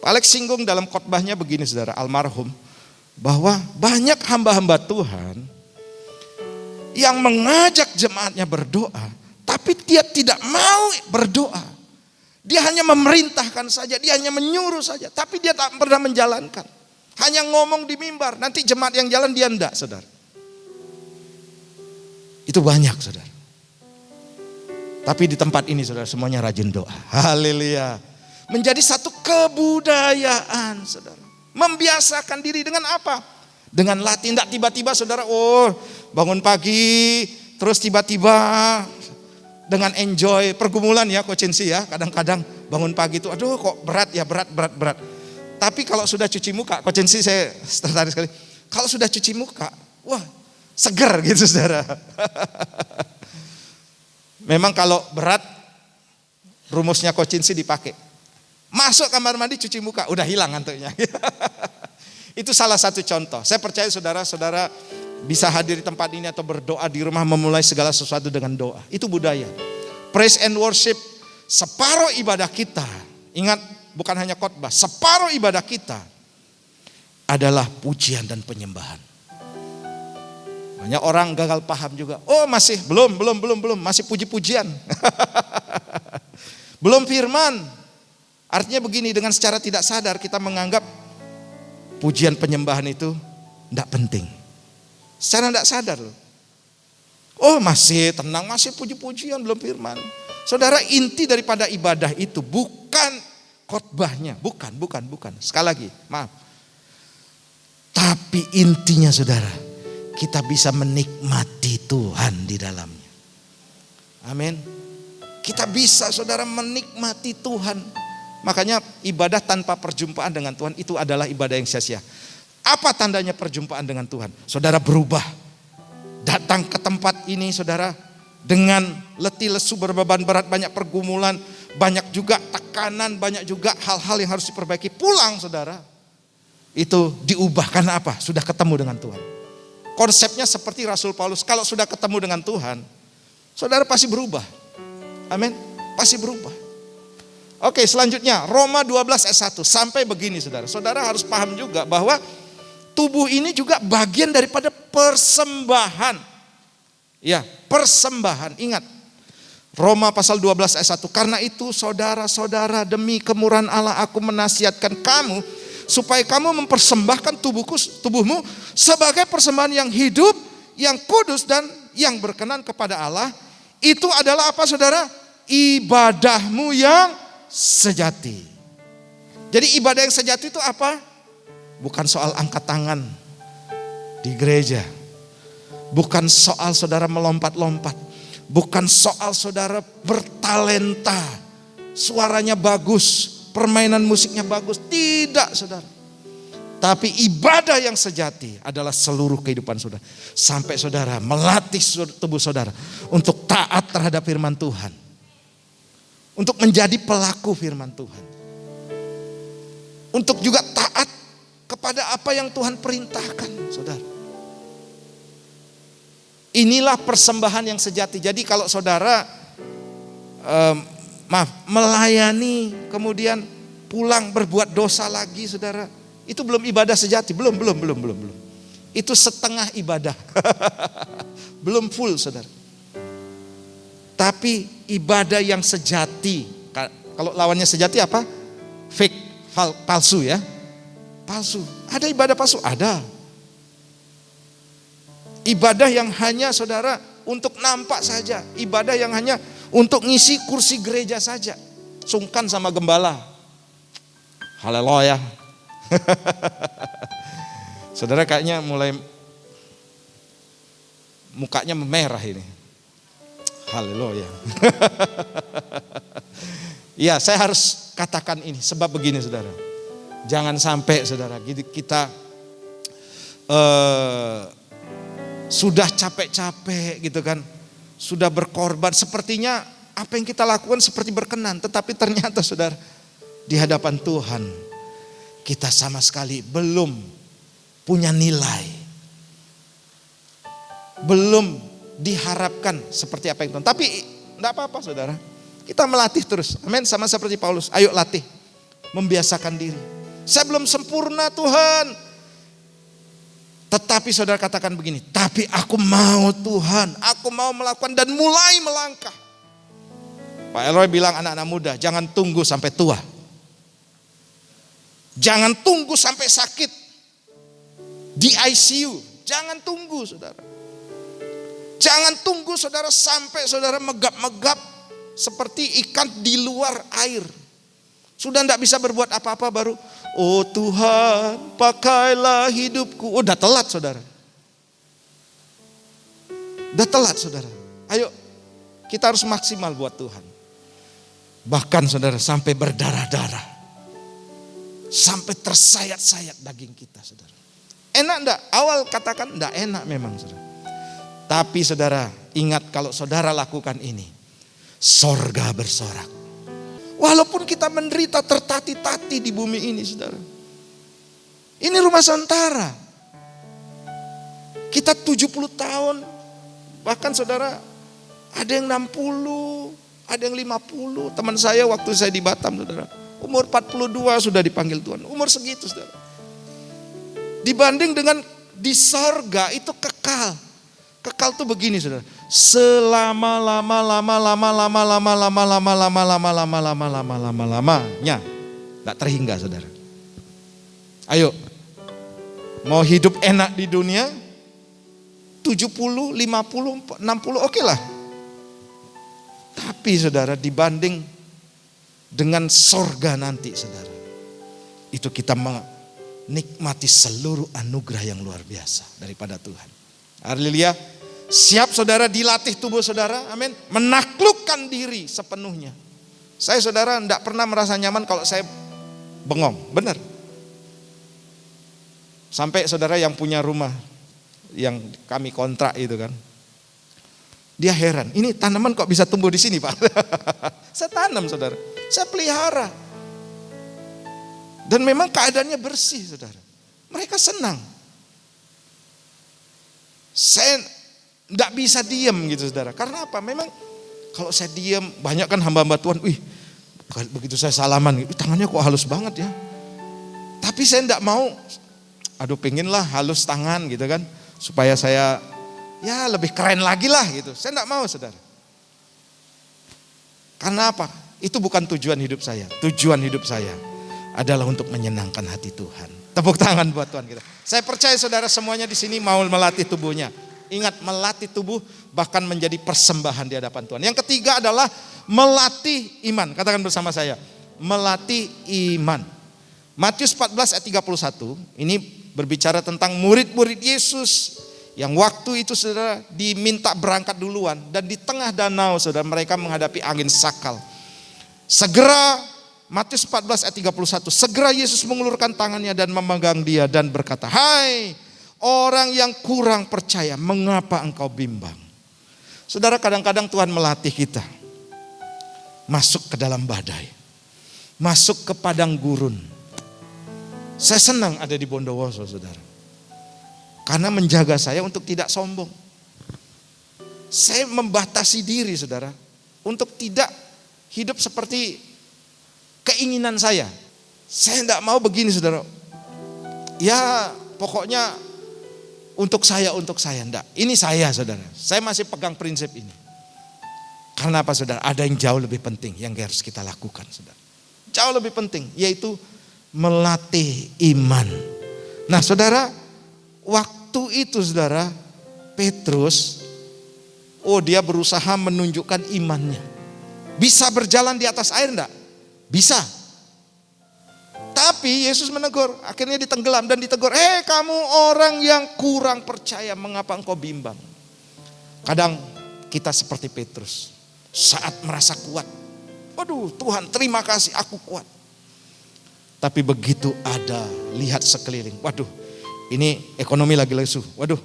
Pak Alex singgung dalam khotbahnya begini saudara, almarhum. Bahwa banyak hamba-hamba Tuhan yang mengajak jemaatnya berdoa, tapi dia tidak mau berdoa. Dia hanya memerintahkan saja, dia hanya menyuruh saja, tapi dia tak pernah menjalankan. Hanya ngomong di mimbar, nanti jemaat yang jalan dia enggak, saudara. Itu banyak, saudara. Tapi di tempat ini, saudara, semuanya rajin doa. Haleluya. Menjadi satu kebudayaan, saudara. Membiasakan diri dengan apa? Dengan latih. Tidak tiba-tiba saudara, bangun pagi, terus tiba-tiba dengan enjoy pergumulan ya Kocensi ya. Kadang-kadang bangun pagi itu, aduh kok berat ya, berat. Tapi kalau sudah cuci muka, Kocensi saya tertarik sekali. Kalau sudah cuci muka, wah seger gitu saudara. Memang kalau berat, rumusnya Kocensi dipakai. Masuk kamar mandi cuci muka, udah hilang ngantuknya. Itu salah satu contoh. Saya percaya saudara-saudara bisa hadir di tempat ini atau berdoa di rumah, memulai segala sesuatu dengan doa. Itu budaya. Praise and worship, separuh ibadah kita. Ingat, bukan hanya khotbah, separuh ibadah kita adalah pujian dan penyembahan. Banyak orang gagal paham juga. Oh masih, belum, masih puji-pujian. Belum firman. Artinya begini, dengan secara tidak sadar kita menganggap pujian penyembahan itu tidak penting. Secara tidak sadar loh. Oh masih tenang, masih puji-pujian, belum firman. Saudara, inti daripada ibadah itu bukan khotbahnya. Bukan. Sekali lagi, maaf. Tapi intinya saudara, kita bisa menikmati Tuhan di dalamnya. Amin. Kita bisa saudara menikmati Tuhan. Makanya ibadah tanpa perjumpaan dengan Tuhan itu adalah ibadah yang sia-sia. Apa tandanya perjumpaan dengan Tuhan? Saudara berubah. Datang ke tempat ini saudara dengan letih lesu berbeban berat, banyak pergumulan, banyak juga tekanan, banyak juga hal-hal yang harus diperbaiki. Pulang saudara, itu diubah karena apa? Sudah ketemu dengan Tuhan. Konsepnya seperti Rasul Paulus, kalau sudah ketemu dengan Tuhan, saudara pasti berubah. Amin, pasti berubah. Oke, selanjutnya Roma 12 ayat 1 sampai begini saudara. Saudara harus paham juga bahwa tubuh ini juga bagian daripada persembahan. Ya, persembahan. Ingat, Roma pasal 12 ayat 1. Karena itu saudara-saudara, demi kemurahan Allah aku menasihatkan kamu supaya kamu mempersembahkan tubuhmu sebagai persembahan yang hidup, yang kudus dan yang berkenan kepada Allah. Itu adalah apa saudara? Ibadahmu yang sejati. Jadi ibadah yang sejati itu apa? Bukan soal angkat tangan di gereja. Bukan soal saudara melompat-lompat. Bukan soal saudara bertalenta, suaranya bagus, permainan musiknya bagus. Tidak saudara. Tapi ibadah yang sejati adalah seluruh kehidupan saudara. Sampai saudara melatih tubuh saudara untuk taat terhadap firman Tuhan. Untuk menjadi pelaku firman Tuhan. Untuk juga taat kepada apa yang Tuhan perintahkan saudara. Inilah persembahan yang sejati. Jadi kalau saudara melayani kemudian pulang berbuat dosa lagi saudara, itu belum ibadah sejati, belum. Itu setengah ibadah. Belum full saudara. Tapi ibadah yang sejati, kalau lawannya sejati apa? Fake, palsu ya. Palsu. Ada ibadah palsu? Ada. Ibadah yang hanya saudara untuk nampak saja. Ibadah yang hanya untuk ngisi kursi gereja saja. Sungkan sama gembala. Haleluya. Saudara kayaknya mulai mukanya memerah ini. Haleluya. Ya, saya harus katakan ini sebab begini saudara. Jangan sampai saudara kita sudah capek-capek gitu kan. Sudah berkorban, sepertinya apa yang kita lakukan seperti berkenan, tetapi ternyata saudara di hadapan Tuhan kita sama sekali belum punya nilai. Belum diharapkan seperti apa yang Tuhan. Tapi enggak apa-apa saudara. Kita melatih terus. Amin, sama seperti Paulus. Ayo latih. Membiasakan diri. Saya belum sempurna Tuhan. Tetapi saudara katakan begini, tapi aku mau Tuhan. Aku mau melakukan dan mulai melangkah. Pak Elroy bilang anak-anak muda, jangan tunggu sampai tua. Jangan tunggu sampai sakit di ICU. Jangan tunggu saudara. Jangan tunggu saudara sampai saudara megap-megap seperti ikan di luar air. Sudah tidak bisa berbuat apa-apa baru, oh Tuhan pakailah hidupku. Oh, udah telat saudara. Udah telat saudara. Ayo kita harus maksimal buat Tuhan. Bahkan saudara sampai berdarah-darah. Sampai tersayat-sayat daging kita saudara. Enak enggak? Awal katakan enggak enak memang saudara. Tapi saudara ingat kalau saudara lakukan ini, sorga bersorak. Walaupun kita menderita tertati-tati di bumi ini saudara. Ini rumah sementara. Kita 70 tahun, bahkan saudara ada yang 60, ada yang 50. Teman saya waktu saya di Batam saudara, umur 42 sudah dipanggil Tuhan. Umur segitu saudara. Dibanding dengan di sorga itu kekal. Kekal tuh begini saudara. Selama-lamanya. Gak terhingga saudara. Ayo. Mau hidup enak di dunia. 70, 50, 60 oke lah. Tapi saudara dibanding dengan sorga nanti saudara. Itu kita menikmati seluruh anugerah yang luar biasa daripada Tuhan. Haleluya. Siap saudara dilatih tubuh saudara, amin. Menaklukkan diri sepenuhnya. Saya saudara tidak pernah merasa nyaman kalau saya bengong, benar. Sampai saudara yang punya rumah, yang kami kontrak itu kan, dia heran, ini tanaman kok bisa tumbuh di sini Pak? Saya tanam saudara, saya pelihara. Dan memang keadaannya bersih saudara. Mereka senang. Saya tidak bisa diam gitu saudara. Karena apa? Memang kalau saya diam, banyak kan hamba-hamba Tuhan, begitu saya salaman, tangannya kok halus banget ya. Tapi saya tidak mau, pengenlah halus tangan gitu kan. Supaya saya ya lebih keren lagi lah gitu. Saya tidak mau saudara. Karena apa? Itu bukan tujuan hidup saya. Tujuan hidup saya adalah untuk menyenangkan hati Tuhan. Tepuk tangan buat Tuhan kita. Saya percaya saudara semuanya di sini mau melatih tubuhnya. Ingat, melatih tubuh bahkan menjadi persembahan di hadapan Tuhan. Yang ketiga adalah melatih iman. Katakan bersama saya, melatih iman. Matius 14 ayat 31 ini berbicara tentang murid-murid Yesus yang waktu itu saudara diminta berangkat duluan, dan di tengah danau saudara mereka menghadapi angin sakal. Segera, Matius 14 ayat 31, segera Yesus mengulurkan tangannya dan memegang dia dan berkata, "Hai orang yang kurang percaya, mengapa engkau bimbang?" Saudara, kadang-kadang Tuhan melatih kita masuk ke dalam badai, masuk ke padang gurun. Saya senang ada di Bondowoso saudara, karena menjaga saya untuk tidak sombong. Saya membatasi diri saudara, untuk tidak hidup seperti keinginan saya. Saya tidak mau begini saudara, ya pokoknya untuk saya, enggak. Ini saya saudara, saya masih pegang prinsip ini. Karena apa saudara? Ada yang jauh lebih penting yang harus kita lakukan saudara. Jauh lebih penting, yaitu melatih iman. Nah saudara, waktu itu saudara, Petrus, dia berusaha menunjukkan imannya. Bisa berjalan di atas air enggak? Bisa. Tapi Yesus menegur, akhirnya ditenggelam dan ditegur, kamu orang yang kurang percaya, mengapa engkau bimbang? Kadang kita seperti Petrus, saat merasa kuat, waduh Tuhan terima kasih aku kuat. Tapi begitu ada lihat sekeliling, waduh ini ekonomi lagi lesu, waduh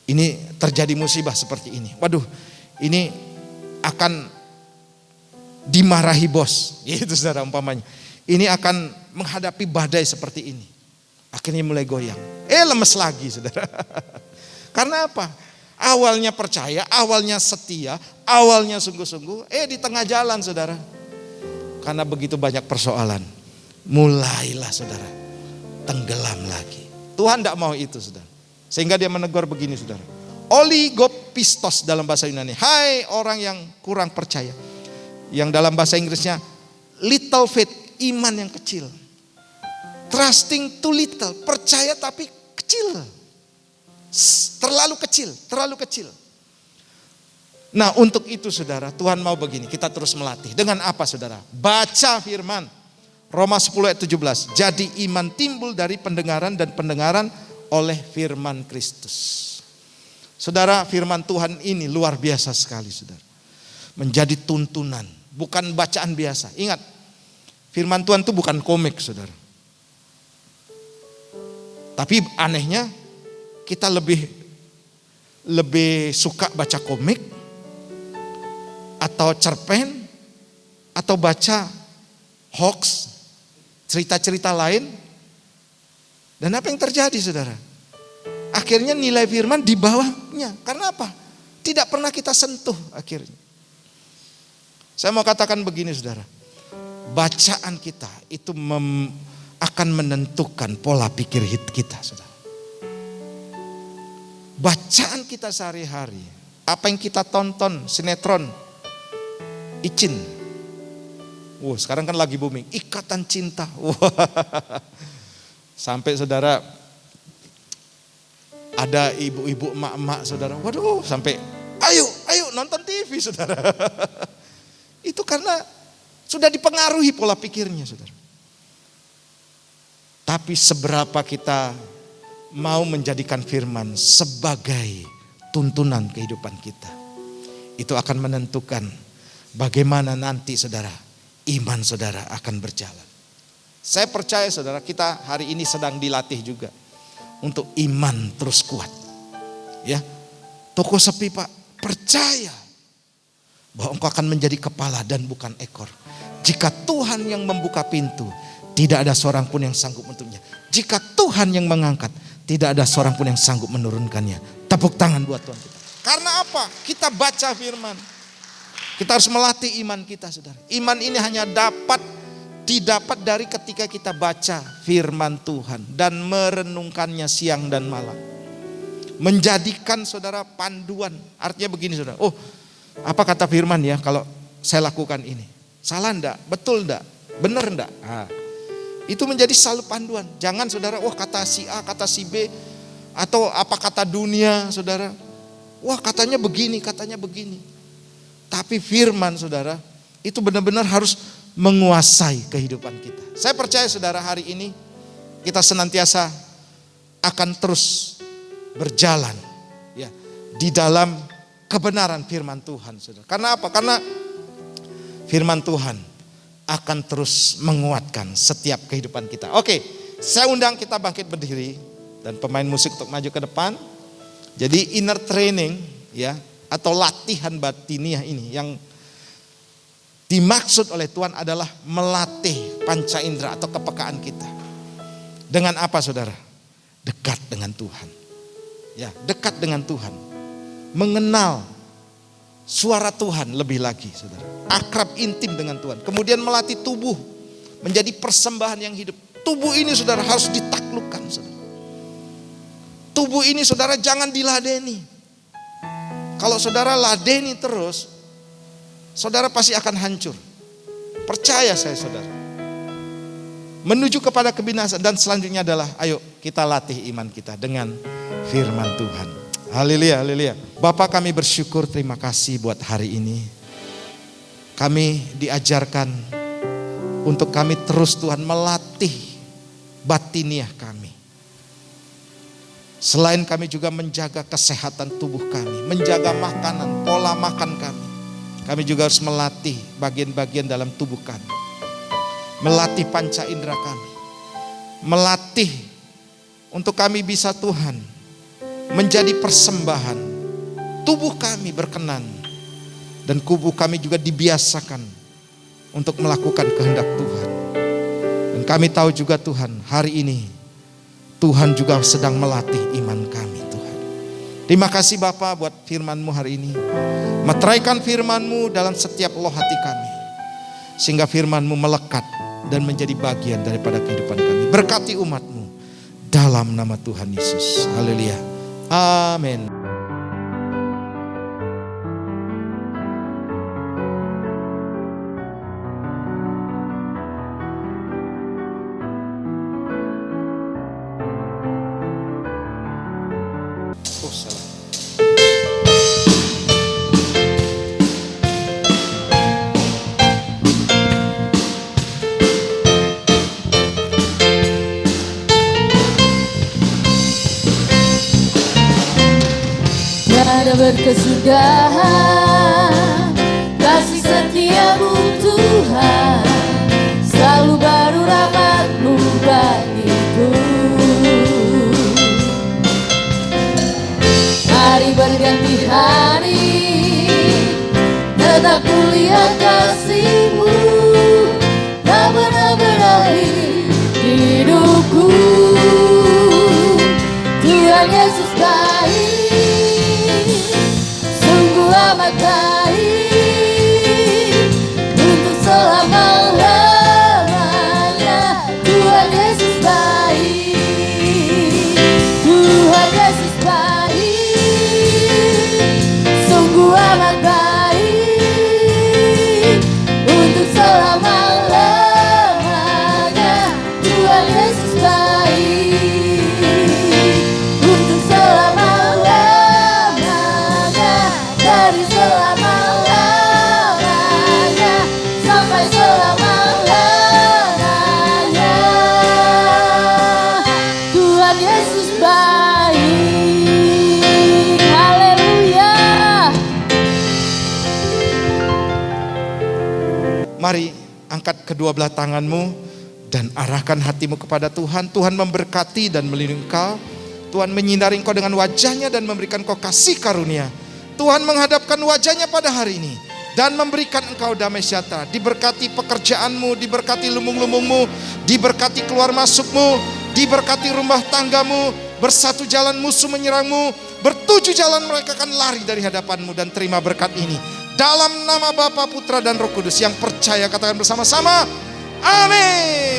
ini terjadi musibah seperti ini, waduh ini akan dimarahi bos, itu saudara umpamanya. Ini akan menghadapi badai seperti ini. Akhirnya mulai goyang. Lemes lagi saudara. Karena apa? Awalnya percaya, awalnya setia, awalnya sungguh-sungguh. Di tengah jalan saudara. Karena begitu banyak persoalan. Mulailah saudara tenggelam lagi. Tuhan tidak mau itu saudara. Sehingga dia menegur begini saudara. Oligopistos dalam bahasa Yunani. Hai orang yang kurang percaya. Yang dalam bahasa Inggrisnya little faith. Iman yang kecil, trusting too little, percaya tapi kecil, terlalu kecil. Nah untuk itu saudara, Tuhan mau begini, kita terus melatih. Dengan apa saudara? Baca firman, Roma 10 ayat 17. Jadi iman timbul dari pendengaran dan pendengaran oleh firman Kristus. Saudara, firman Tuhan ini luar biasa sekali saudara. Menjadi tuntunan, bukan bacaan biasa. Ingat, firman Tuhan itu bukan komik saudara. Tapi anehnya kita lebih suka baca komik atau cerpen atau baca hoax, cerita-cerita lain. Dan apa yang terjadi saudara? Akhirnya nilai firman di bawahnya. Karena apa? Tidak pernah kita sentuh akhirnya. Saya mau katakan begini saudara. Bacaan kita itu akan menentukan pola pikir kita saudara. Bacaan kita sehari-hari, apa yang kita tonton, sinetron, Icin. Sekarang kan lagi booming, Ikatan Cinta. Sampai saudara ada ibu-ibu emak-emak saudara, waduh sampai ayo nonton TV saudara. Itu karena Sudah dipengaruhi pola pikirnya, saudara. Tapi seberapa kita mau menjadikan firman sebagai tuntunan kehidupan kita, itu akan menentukan bagaimana nanti saudara, iman saudara akan berjalan. Saya percaya saudara, kita hari ini sedang dilatih juga untuk iman terus kuat. Ya, toko sepi Pak, percaya bahwa engkau akan menjadi kepala dan bukan ekor. Jika Tuhan yang membuka pintu, tidak ada seorang pun yang sanggup menutupnya. Jika Tuhan yang mengangkat, tidak ada seorang pun yang sanggup menurunkannya. Tepuk tangan buat Tuhan kita. Karena apa? Kita baca firman. Kita harus melatih iman kita, saudara. Iman ini hanya didapat dari ketika kita baca firman Tuhan dan merenungkannya siang dan malam. Menjadikan saudara panduan. Artinya begini saudara. Oh, apa kata firman ya kalau saya lakukan ini? Salah enggak? Betul enggak? Benar enggak? Itu menjadi selalu panduan. Jangan saudara, wah kata si A, kata si B, atau apa kata dunia saudara. Wah katanya begini, katanya begini. Tapi firman saudara, itu benar-benar harus menguasai kehidupan kita. Saya percaya saudara, hari ini kita senantiasa akan terus berjalan ya di dalam kebenaran firman Tuhan saudara. Karena apa? Karena firman Tuhan akan terus menguatkan setiap kehidupan kita. Oke, saya undang kita bangkit berdiri dan pemain musik untuk maju ke depan. Jadi inner training ya atau latihan batiniah ini yang dimaksud oleh Tuhan adalah melatih panca indera atau kepekaan kita. Dengan apa saudara? Dekat dengan Tuhan. Ya, dekat dengan Tuhan. Mengenal suara Tuhan lebih lagi saudara. Akrab intim dengan Tuhan. Kemudian melatih tubuh menjadi persembahan yang hidup. Tubuh ini saudara harus ditaklukkan saudara. Tubuh ini saudara jangan diladeni. Kalau saudara ladeni terus, saudara pasti akan hancur. Percaya saya saudara. Menuju kepada kebinasaan dan selanjutnya adalah ayo kita latih iman kita dengan firman Tuhan. Haleluya, haleluya. Bapak kami bersyukur, terima kasih buat hari ini. Kami diajarkan untuk kami terus Tuhan melatih batiniah kami. Selain kami juga menjaga kesehatan tubuh kami, menjaga makanan, pola makan kami. Kami juga harus melatih bagian-bagian dalam tubuh kami. Melatih panca indera kami. Melatih untuk kami bisa Tuhan menjadi persembahan. Tubuh kami berkenan. Dan tubuh kami juga dibiasakan untuk melakukan kehendak Tuhan. Dan kami tahu juga Tuhan hari ini Tuhan juga sedang melatih iman kami Tuhan. Terima kasih Bapa buat firman-Mu hari ini. Meteraikan firman-Mu dalam setiap loh hati kami. Sehingga firman-Mu melekat dan menjadi bagian daripada kehidupan kami. Berkati umat-Mu dalam nama Tuhan Yesus. Haleluya. Amin. Tiada berkesudahan kasih setiamu Tuhan, selalu baru rahmat-Mu bagiku. Hari berganti hari, tetap kulihat kasih-Mu, tak pernah berakhir hidupku. Tuhan Yesus baik, sungguh amat baik, untuk selama-lamanya. Tuhan Yesus baik, Tuhan Yesus baik, sungguh amat baik, Mari angkat kedua belah tanganmu dan arahkan hatimu kepada Tuhan. Tuhan memberkati dan melindungi engkau. Tuhan menyinari engkau dengan wajahnya dan memberikan engkau kasih karunia. Tuhan menghadapkan wajahnya pada hari ini dan memberikan engkau damai sejahtera. Diberkati pekerjaanmu, diberkati lumbung-lumbungmu, diberkati keluar masukmu, diberkati rumah tanggamu. Bersatu jalan musuh menyerangmu, bertujuh jalan mereka akan lari dari hadapanmu. Dan terima berkat ini dalam nama Bapa, Putra dan Roh Kudus. Yang percaya katakan bersama-sama, amin.